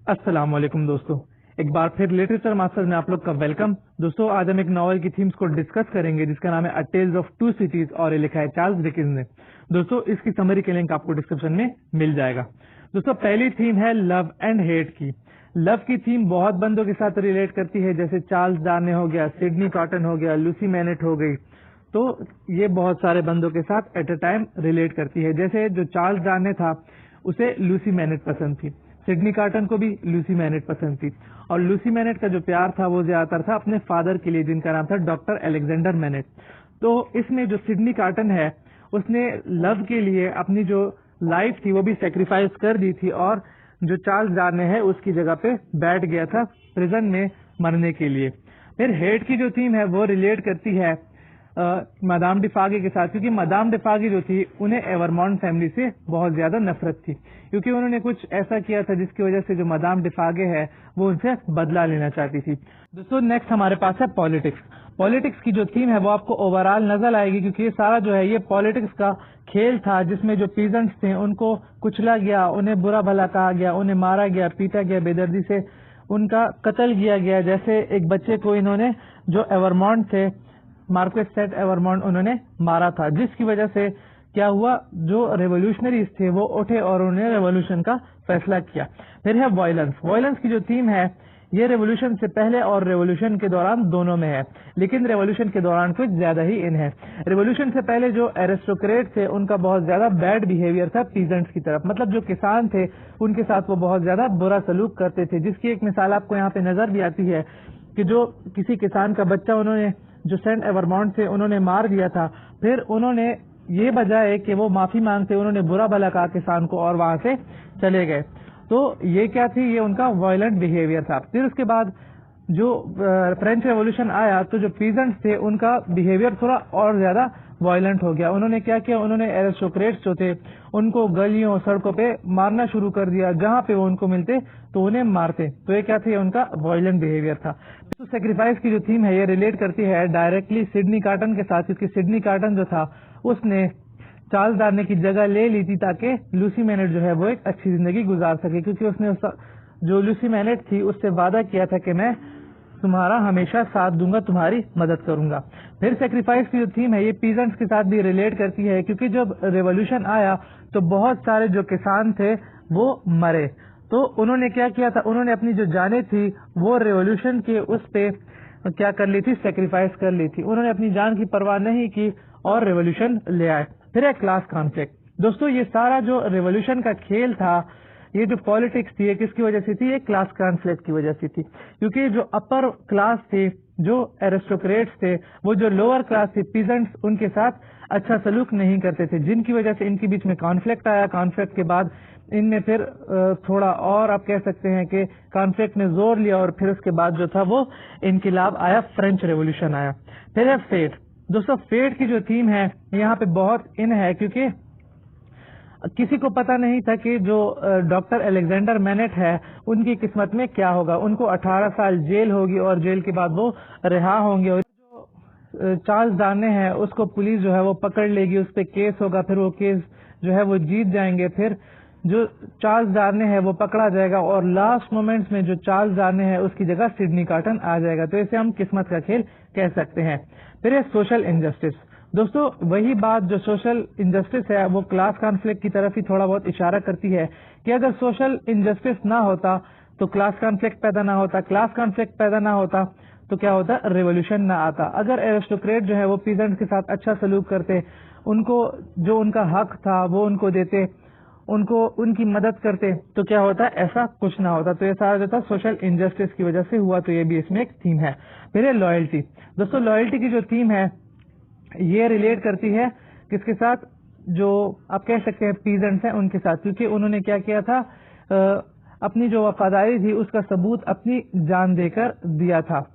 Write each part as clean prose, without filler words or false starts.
अस्सलाम वालेकुम दोस्तों, एक बार फिर लिटरेचर मास्टर्स में आप लोग का वेलकम। दोस्तों, आज हम एक नॉवल की थीम्स को डिस्कस करेंगे जिसका नाम है अ टेल्स ऑफ टू सिटीज और ये लिखा है चार्ल्स डिकेंस ने। दोस्तों, इसकी समरी के लिंक आपको डिस्क्रिप्शन में मिल जाएगा। दोस्तों, पहली थीम है लव एंड हेट की। लव की थीम बहुत बंदों के साथ रिलेट करती है, जैसे चार्ल्स डार्ने हो गया, सिडनी कॉटन हो गया, लूसी मैनेट हो गई। तो ये बहुत सारे बंदों के साथ एट अ टाइम रिलेट करती है। जैसे जो चार्ल्स डार्ने था उसे लूसी मैनेट पसंद थी, सिडनी कार्टन को भी लूसी मैनेट पसंद थी, और लूसी मैनेट का जो प्यार था वो ज्यादातर था अपने फादर के लिए, जिनका नाम था डॉक्टर अलेक्जेंडर मैनेट। तो इसमें जो सिडनी कार्टन है उसने लव के लिए अपनी जो लाइफ थी वो भी सेक्रीफाइस कर दी थी, और जो चार्ल्स डार्ने है उसकी जगह पे बैठ गया था प्रिजन में मरने के लिए। फिर हेट की जो थीम है वो रिलेट करती है मदाम डिफागे के साथ, क्योंकि मदाम डिफागे जो थी उन्हें एवरमॉन्ट फैमिली से बहुत ज्यादा नफरत थी, क्योंकि उन्होंने कुछ ऐसा किया था जिसकी वजह से जो मदाम डिफागे है वो उनसे बदला लेना चाहती थी। दोस्तों, नेक्स्ट हमारे पास है पॉलिटिक्स। पॉलिटिक्स की जो थीम है वो आपको ओवरऑल नजर आएगी, क्योंकि ये सारा जो है ये पॉलिटिक्स का खेल था, जिसमें जो पीजेंट्स थे उनको कुचला गया, उन्हें बुरा भला कहा गया, उन्हें मारा गया, पीटा गया, बेदर्दी से उनका कत्ल किया गया। जैसे एक बच्चे को इन्होंने, जो एवरमॉन्ट थे, मार्क्वेस सेट एवरमॉन्ट, उन्होंने मारा था, जिसकी वजह से क्या हुआ, जो रेवोल्यूशनरीज थे वो उठे और उन्होंने रेवोल्यूशन का फैसला किया। फिर है वायलेंस। वायलेंस की जो थीम है ये रेवोल्यूशन से पहले और रेवोल्यूशन के दौरान दोनों में है, लेकिन रेवोल्यूशन के दौरान कुछ ज्यादा ही इन है। रेवोल्यूशन से पहले जो एरिस्टोक्रेट थे उनका बहुत ज्यादा बैड बिहेवियर था पीजेंट्स की तरफ, मतलब जो किसान थे उनके साथ वो बहुत ज्यादा बुरा सलूक करते थे, जिसकी एक मिसाल आपको यहाँ पे नजर भी आती है कि जो किसी किसान का बच्चा उन्होंने, जो सेंट एवरमॉन्ट थे, उन्होंने मार दिया था। फिर उन्होंने ये बजाय कि वो माफी मांगते, उन्होंने बुरा भला कहा किसान को और वहां से चले गए। तो ये क्या थी, ये उनका वायलेंट बिहेवियर था। फिर उसके बाद जो फ्रेंच रेवोल्यूशन आया तो जो पीजेंट्स थे उनका बिहेवियर थोड़ा और ज्यादा वायलेंट हो गया। उन्होंने क्या किया, उन्होंने एरिस्टोक्रेट्स जो थे उनको गलियों सड़कों पे मारना शुरू कर दिया, जहां पे वो उनको मिलते तो उन्हें मारते। तो ये क्या था, ये उनका वायलेंट बिहेवियर था। तो सेक्रीफाइस की जो थीम है ये रिलेट करती है डायरेक्टली सिडनी कार्टन के साथ, क्योंकि सिडनी कार्टन जो था उसने चार्ल्स डार्ने की जगह ले ली थी ताकि लूसी मैनेट जो है वो एक अच्छी जिंदगी गुजार सके, क्योंकि उसने जो लूसी मैनेट थी उससे वादा किया था कि मैं तुम्हारा हमेशा साथ दूंगा, तुम्हारी मदद करूंगा। फिर सेक्रीफाइस की जो थीम है ये पीजेंट्स के साथ भी रिलेट करती है, क्योंकि जब रेवोल्यूशन आया तो बहुत सारे जो किसान थे वो मरे। तो उन्होंने क्या किया था, उन्होंने अपनी जो जानें थी वो रेवोल्यूशन के उस पे क्या कर ली थी, सेक्रीफाइस कर ली थी। उन्होंने अपनी जान की परवाह नहीं की और रेवोल्यूशन ले आए। फिर है क्लास कॉन्फ्लिक्ट। दोस्तों, ये सारा जो रेवोल्यूशन का खेल था, ये जो पॉलिटिक्स थी, ये किसकी वजह से थी, ये क्लास कॉन्फ्लिक्ट की वजह से थी, क्योंकि जो अपर क्लास थे, जो एरिस्टोक्रेट्स थे, वो जो लोअर क्लास थी, पीजेंट्स, उनके साथ अच्छा सलूक नहीं करते थे, जिनकी वजह से इनके बीच में कॉन्फ्लिक्ट आया। कॉन्फ्लिक्ट के बाद इनने फिर थोड़ा और आप कह सकते हैं कि कॉन्फ्लिक्ट ने जोर लिया, और फिर उसके बाद जो था वो इनकिलाब आया, फ्रेंच रेवोल्यूशन आया। फिर है फेट। दोस्तों, फेट की जो थीम है यहाँ पे बहुत इन है, क्योंकि किसी को पता नहीं था कि जो डॉक्टर अलेक्जेंडर मैनेट है उनकी किस्मत में क्या होगा। उनको 18 साल जेल होगी और जेल के बाद वो रिहा होंगे, और जो चार्ल्स डार्ने हैं उसको पुलिस जो है वो पकड़ लेगी, उस पर केस होगा, फिर वो केस जो है वो जीत जाएंगे। फिर जो चार्ल्स डार्ने है वो पकड़ा जाएगा, और लास्ट मोमेंट्स में जो चार्ल्स डार्ने है उसकी जगह सिडनी कार्टन आ जाएगा। तो इसे हम किस्मत का खेल कह सकते हैं। फिर है सोशल इंजस्टिस। दोस्तों, वही बात, जो सोशल इंजस्टिस है वो क्लास कॉन्फ्लिक्ट की तरफ ही थोड़ा बहुत इशारा करती है, कि अगर सोशल इंजस्टिस ना होता तो क्लास कॉन्फ्लिक्ट पैदा ना होता, क्लास कॉन्फ्लिक्ट पैदा ना होता तो क्या होता, रेवोल्यूशन ना आता। अगर एरिस्टोक्रेट जो है वो पीजेंट्स के साथ अच्छा सलूक करते, उनको जो उनका हक था वो उनको देते, उनको उनकी मदद करते, तो क्या होता, ऐसा कुछ ना होता। तो ये सारा जो था सोशल इंजस्टिस की वजह से हुआ, तो ये भी इसमें एक थीम है। फिर है लॉयल्टी। दोस्तों, लॉयल्टी की जो थीम है ये रिलेट करती है किसके साथ, जो आप कह सकते हैं पीजेंट्स हैं उनके साथ, क्योंकि उन्होंने क्या किया था, अपनी जो वफादारी थी उसका सबूत अपनी जान देकर दिया था।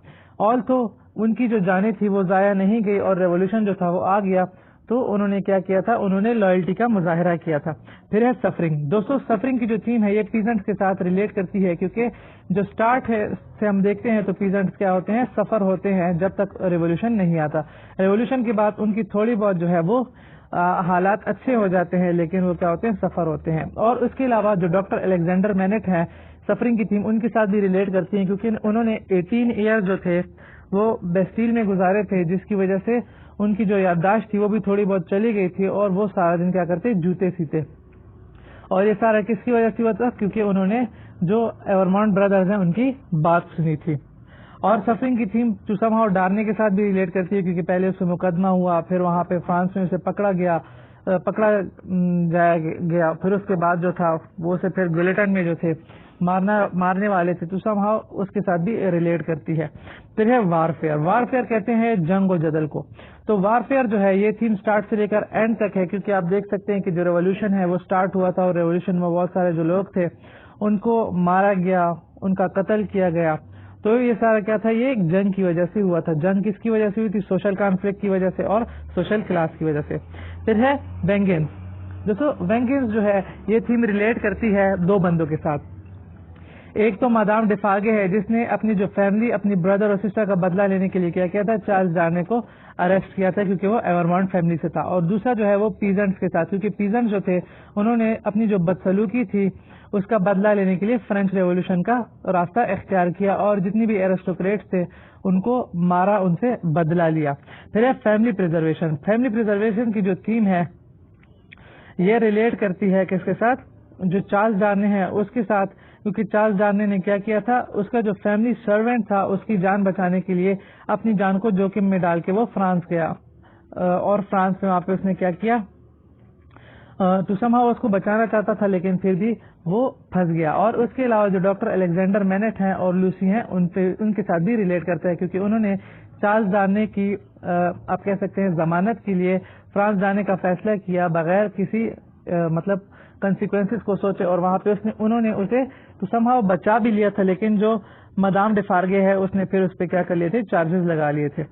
ऑल तो उनकी जो जानें थी वो जाया नहीं गई और रेवोल्यूशन जो था वो आ गया, तो उन्होंने क्या किया था, उन्होंने लॉयल्टी का मुजाहरा किया था। फिर है सफरिंग। दोस्तों, सफरिंग की जो थीम है ये पीजेंट्स के साथ रिलेट करती है, क्योंकि जो स्टार्ट है से हम देखते हैं तो पीजेंट्स क्या होते हैं, सफर होते हैं जब तक रेवोल्यूशन नहीं आता। रेवोल्यूशन के बाद उनकी थोड़ी बहुत जो है वो हालात अच्छे हो जाते हैं, लेकिन वो क्या होते हैं, सफर होते हैं। और उसके अलावा जो डॉक्टर अलेक्जेंडर मैनेट हैं सफरिंग की थीम उनके साथ भी रिलेट करती है, क्योंकि उन्होंने 18 ईयर जो थे वो बेस्टील में गुजारे थे, जिसकी वजह से उनकी जो याददाश्त थी वो भी थोड़ी बहुत चली गई थी और वो सारा दिन क्या करते, जूते सीते। और ये सारा किसकी वजह से हुआ था, क्योंकि उन्होंने जो एवरमॉन्ट ब्रदर्स हैं उनकी बात सुनी थी। और सफरिंग की थीम टू समहाउ डार्ने के साथ भी रिलेट करती है, क्योंकि पहले उससे मुकदमा हुआ, फिर वहां पे फ्रांस में उसे पकड़ा गया, फिर उसके बाद जो था वो उसे फिर गिलेटन में जो थे मारने वाले थे, तो समहाउ उसके साथ भी रिलेट करती है। फिर है वारफेयर। वारफेयर कहते हैं जंग और जदल को। तो वारफेयर जो है ये थीम स्टार्ट से लेकर एंड तक है, क्योंकि आप देख सकते हैं कि जो रेवोल्यूशन है वो स्टार्ट हुआ था और रेवोल्यूशन में बहुत सारे जो लोग थे उनको मारा गया, उनका कत्ल किया गया। तो ये सारा क्या था, ये एक जंग की वजह से हुआ था। जंग किसकी वजह से हुई थी, सोशल कॉन्फ्लिक्ट की वजह से और सोशल क्लास की वजह से। फिर है वेंगेंस। दोस्तों वेंगेंस जो है ये थीम रिलेट करती है दो बंदों के साथ। एक तो मादाम डिफागे है, जिसने अपनी जो फैमिली, अपनी ब्रदर और सिस्टर का बदला लेने के लिए क्या किया था, चार्ल्स डार्ने को अरेस्ट किया था, क्योंकि वो एवरमॉन्ट फैमिली से था। और दूसरा जो है वो पीजेंट्स के साथ, क्योंकि पीजेंट्स जो थे उन्होंने अपनी जो बदसलूकी थी उसका बदला लेने के लिए फ्रेंच रेवोल्यूशन का रास्ता इख्तियार किया और जितनी भी एरिस्टोक्रेट्स थे उनको मारा, उनसे बदला लिया। फिर है फैमिली प्रिजर्वेशन। फैमिली प्रिजर्वेशन की जो थीम है ये रिलेट करती है किसके साथ, जो चार्ल्स डार्ने हैं उसके साथ, क्योंकि चार्ल्स डार्ने ने क्या किया था, उसका जो फैमिली सर्वेंट था उसकी जान बचाने के लिए अपनी जान को जोखिम में डाल के वो फ्रांस गया और फ्रांस में वहां पे उसने क्या किया, तो समहाउ उसको बचाना चाहता था लेकिन फिर भी वो फंस गया। और उसके अलावा जो डॉक्टर अलेक्जेंडर मैनेट हैं और लूसी हैं उनके साथ भी रिलेट करता है, क्योंकि उन्होंने चार्ल्स डार्ने की आप कह सकते हैं जमानत के लिए फ्रांस जाने का फैसला किया बगैर किसी मतलब कंसिक्वेंसेस को सोचे, और वहां पे उन्होंने उसे तो समहाउ बचा भी लिया था, लेकिन जो मदाम डिफार्गे है उसने फिर उस पर क्या कर लिए थे, चार्जेस लगा लिए थे।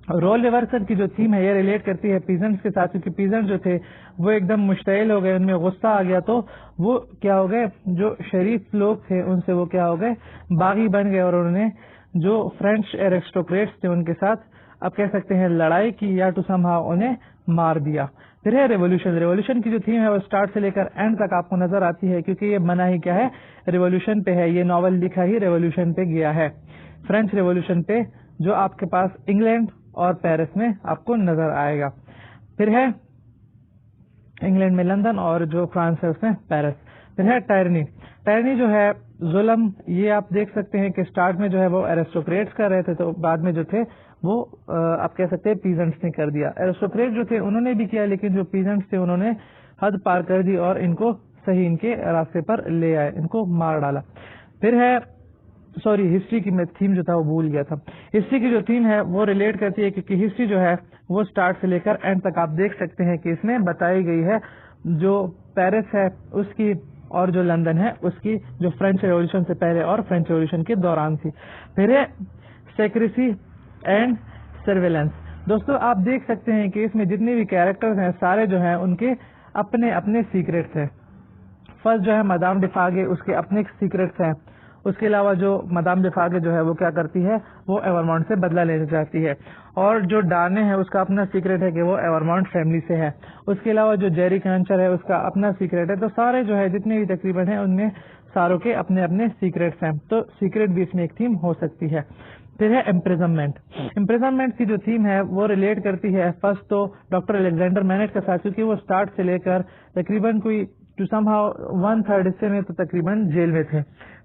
रोल रिवर्सल की जो थीम है ये रिलेट करती है पीजेंट्स के साथ, क्योंकि पीजेंट्स जो थे वो एकदम मुश्तइल हो गए, उनमें गुस्सा आ गया, तो वो क्या हो गए, जो शरीफ लोग थे उनसे वो क्या हो गए, बागी बन गए और उन्होंने जो फ्रेंच एरिस्टोक्रेट्स थे उनके साथ आप कह सकते हैं लड़ाई की या टू समहाउ उन्हें मार दिया। फिर है रेवोल्यूशन। रेवोल्यूशन की जो थीम है वो स्टार्ट से लेकर एंड तक आपको नजर आती है, क्योंकि ये बना ही क्या है, रेवोल्यूशन पे है। ये नॉवल लिखा ही रेवोल्यूशन पे गया है, फ्रेंच रेवोल्यूशन पे, जो आपके पास इंग्लैंड और पेरिस में आपको नजर आएगा। फिर है इंग्लैंड में लंदन और जो फ्रांस है उसमें पेरिस। फिर है टायरनी। टायरनी जो है जुल्म, ये आप देख सकते हैं कि स्टार्ट में जो है वो एरिस्टोक्रेट्स कर रहे थे, तो बाद में जो थे वो आप कह सकते हैं पीजेंट्स ने कर दिया। एरिस्टोक्रेट जो थे उन्होंने भी किया, लेकिन जो पीजेंट्स थे उन्होंने हद पार कर दी और इनको सही इनके रास्ते पर ले आए, इनको मार डाला। फिर है सॉरी, हिस्ट्री की मैं थीम जो था वो भूल गया था। हिस्ट्री की जो थीम है वो रिलेट करती है, क्योंकि हिस्ट्री जो है वो स्टार्ट से लेकर एंड तक आप देख सकते हैं कि इसमें बताई गई है जो पेरिस है उसकी और जो लंदन है उसकी, जो फ्रेंच रेवोल्यूशन से पहले और फ्रेंच रेवोल्यूशन के दौरान थी। फिर है सेक्रेसी एंड सर्वेलेंस। दोस्तों आप देख सकते हैं कि इसमें जितने भी कैरेक्टर्स हैं सारे जो हैं उनके अपने अपने सीक्रेट्स हैं। फर्स्ट जो है मदाम डिफागे, उसके अपने सीक्रेट्स हैं। उसके अलावा जो मदाम डिफागे जो है वो क्या करती है, वो एवरमॉन्ट से बदला लेना चाहती है। और जो डार्ने है उसका अपना सीक्रेट है कि वो एवरमॉन्ट फैमिली से है। उसके अलावा जो जेरी कैंचर है उसका अपना सीक्रेट है। तो सारे जो है जितने भी तकरीबन है उनमें सारों के अपने अपने सीक्रेट्स हैं, तो सीक्रेट भी इसमें एक थीम हो सकती है। फिर है इम्प्रिजनमेंट। इम्प्रिजनमेंट की जो थीम है वो रिलेट करती है फर्स्ट तो डॉक्टर अलेक्जेंडर मैनेट के साथ, क्योंकि वो स्टार्ट से लेकर तकरीबन कोई टू समहाउ 1/3 हिस्से में तो तकरीबन जेल में थे,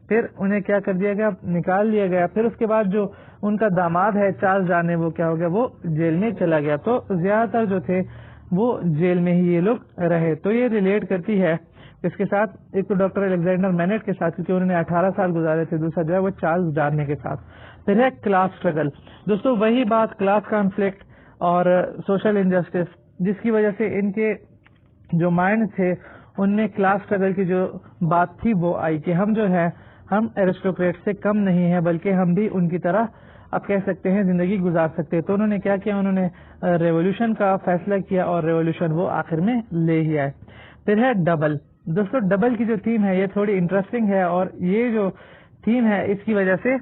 फिर उन्हें क्या कर दिया गया, निकाल लिया गया। फिर उसके बाद जो उनका दामाद है चार्ल्स डार्ने, वो क्या हो गया, वो जेल में चला गया। तो ज्यादातर जो थे वो जेल में ही ये लोग रहे। तो ये रिलेट करती है इसके साथ, एक तो डॉक्टर अलेक्जेंडर मैनेट के साथ क्योंकि उन्होंने 18 साल गुजारे थे, दूसरा जो है वो चार्ल्स डार्ने के साथ। फिर है क्लास स्ट्रगल। दोस्तों वही बात, क्लास कॉन्फ्लिक्ट और सोशल इनजस्टिस, जिसकी वजह से इनके जो माइंड थे उनमें क्लास स्ट्रगल की जो बात थी वो आई कि हम जो है हम एरिस्टोक्रेट से कम नहीं है, बल्कि हम भी उनकी तरह आप कह सकते हैं जिंदगी गुजार सकते हैं। तो उन्होंने क्या किया, उन्होंने रेवोल्यूशन का फैसला किया और रेवोल्यूशन वो आखिर में ले ही आए। फिर है डबल। दोस्तों डबल की जो थीम है ये थोड़ी इंटरेस्टिंग है, और ये जो थीम है इसकी वजह से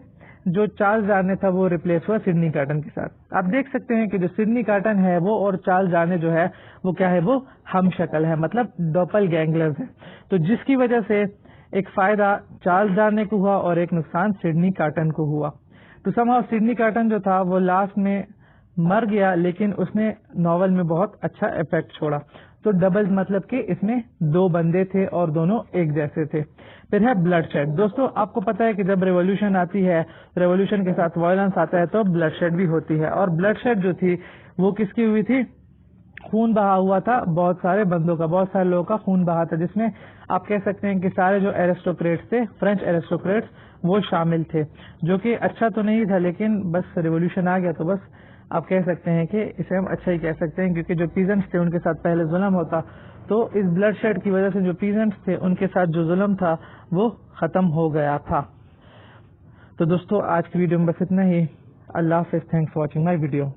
जो चार्ल्स डार्ने था वो रिप्लेस हुआ सिडनी कार्टन के साथ। आप देख सकते हैं कि जो सिडनी कार्टन है वो और चार्ल्स डार्ने जो है वो क्या है, वो हम शक्ल है, मतलब डोपल गैंगलर्स है। तो जिसकी वजह से एक फायदा चार्ल्स डार्ने को हुआ और एक नुकसान सिडनी कार्टन को हुआ। तो समहाउ सिडनी कार्टन जो था वो लास्ट में मर गया, लेकिन उसने नॉवल में बहुत अच्छा इफेक्ट छोड़ा। तो डबल्स मतलब कि इसमें दो बंदे थे और दोनों एक जैसे थे। फिर है ब्लडशेड। दोस्तों आपको पता है कि जब रेवोल्यूशन आती है, रेवोल्यूशन के साथ वायलेंस आता है तो ब्लडशेड भी होती है। और ब्लडशेड जो थी वो किसकी हुई थी? खून बहा हुआ था, बहुत सारे बंदों का, बहुत सारे लोगों का खून बहा था, जिसमें आप कह सकते हैं कि सारे जो एरिस्टोक्रेट्स थे, फ्रेंच एरिस्टोक्रेट्स, वो शामिल थे। जो कि अच्छा तो नहीं था, लेकिन बस रेवोल्यूशन आ गया तो बस आप कह सकते हैं कि इसे हम अच्छा ही कह सकते हैं, क्योंकि जो पीजेंट्स थे उनके साथ पहले जुल्म होता, तो इस ब्लडशेड की वजह से जो पीजेंट्स थे उनके साथ जो जुल्म था वो खत्म हो गया था। तो दोस्तों आज की वीडियो में बस इतना ही। अल्लाह हाफिज। Thanks for watching my video.